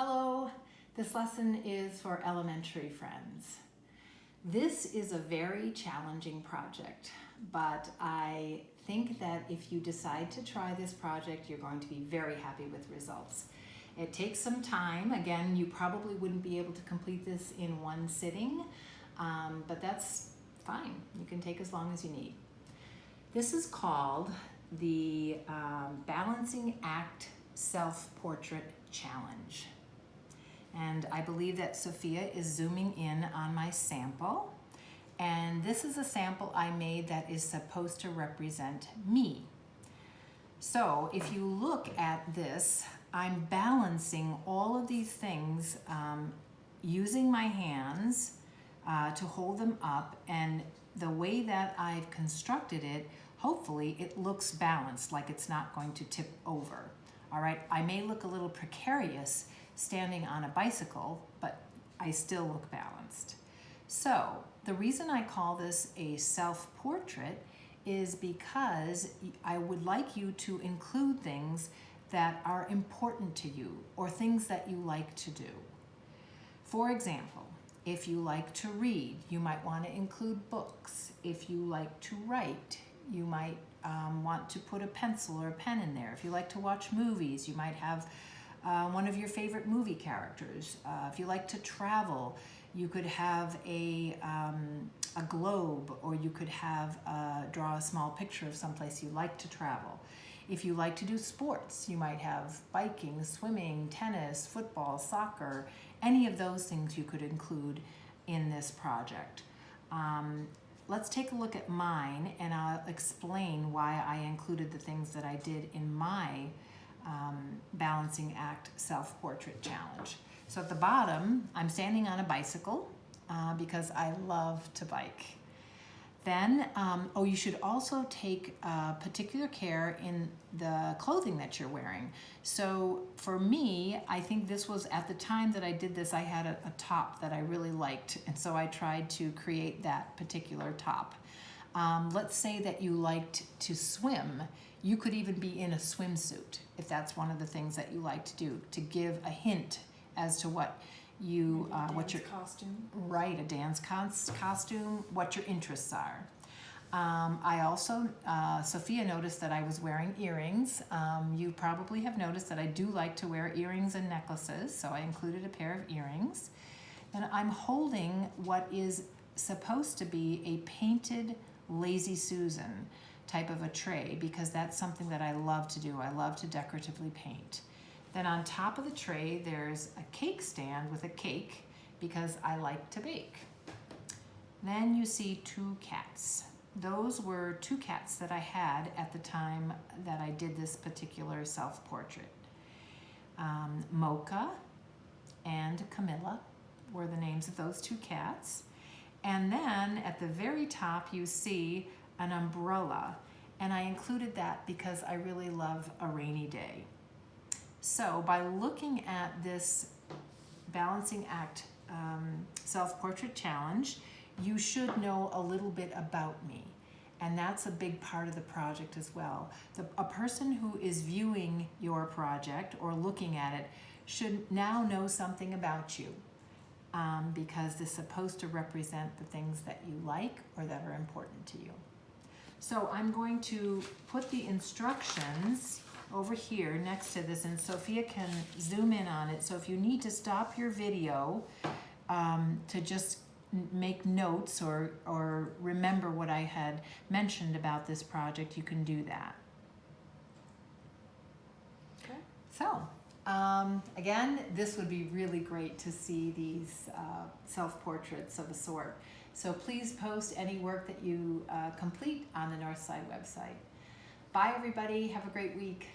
Hello, this lesson is for elementary friends. This is a very challenging project, but I think that if you decide to try this project, you're going to be very happy with results. It takes some time. Again, you probably wouldn't be able to complete this in one sitting, but that's fine. You can take as long as you need. This is called the Balancing Act Self-Portrait Challenge. And I believe that Sophia is zooming in on my sample. And this is a sample I made that is supposed to represent me. So if you look at this, I'm balancing all of these things using my hands to hold them up, and the way that I've constructed it, hopefully it looks balanced, like it's not going to tip over. All right, I may look a little precarious standing on a bicycle, but I still look balanced. So the reason I call this a self-portrait is because I would like you to include things that are important to you or things that you like to do. For example, if you like to read, you might want to include books. If you like to write, you might want to put a pencil or a pen in there. If you like to watch movies, you might have one of your favorite movie characters. If you like to travel, you could have a globe, or you could have draw a small picture of someplace you like to travel. If you like to do sports, you might have biking, swimming, tennis, football, soccer. Any of those things you could include in this project. Let's take a look at mine, and I'll explain why I included the things that I did in my Balancing Act Self-Portrait Challenge. So at the bottom, I'm standing on a bicycle because I love to bike. Then, you should also take particular care in the clothing that you're wearing. So for me, I think this was, at the time that I did this, I had a top that I really liked, and so I tried to create that particular top. Let's say that you liked to swim. You could even be in a swimsuit if that's one of the things that you like to do, to give a hint as to what you what your costume. Right, a dance costume, what your interests are. I also, Sophia noticed that I was wearing earrings. You probably have noticed that I do like to wear earrings and necklaces, so I included a pair of earrings. And I'm holding what is supposed to be a painted Lazy Susan type of a tray, because that's something that I love to do. I love to decoratively paint. Then on top of the tray, there's a cake stand with a cake, because I like to bake. Then you see two cats. Those were two cats that I had at the time that I did this particular self-portrait. Mocha and Camilla were the names of those two cats. And then at the very top, you see an umbrella, and I included that because I really love a rainy day. So by looking at this Balancing Act Self-Portrait Challenge, you should know a little bit about me, and that's a big part of the project as well. A person who is viewing your project or looking at it should now know something about you, because this is supposed to represent the things that you like or that are important to you. So I'm going to put the instructions over here next to this, and Sophia can zoom in on it. So if you need to stop your video to just make notes or remember what I had mentioned about this project, you can do that. Okay. So again, this would be really great to see these self-portraits of a sort. So please post any work that you complete on the Northside website. Bye everybody, have a great week.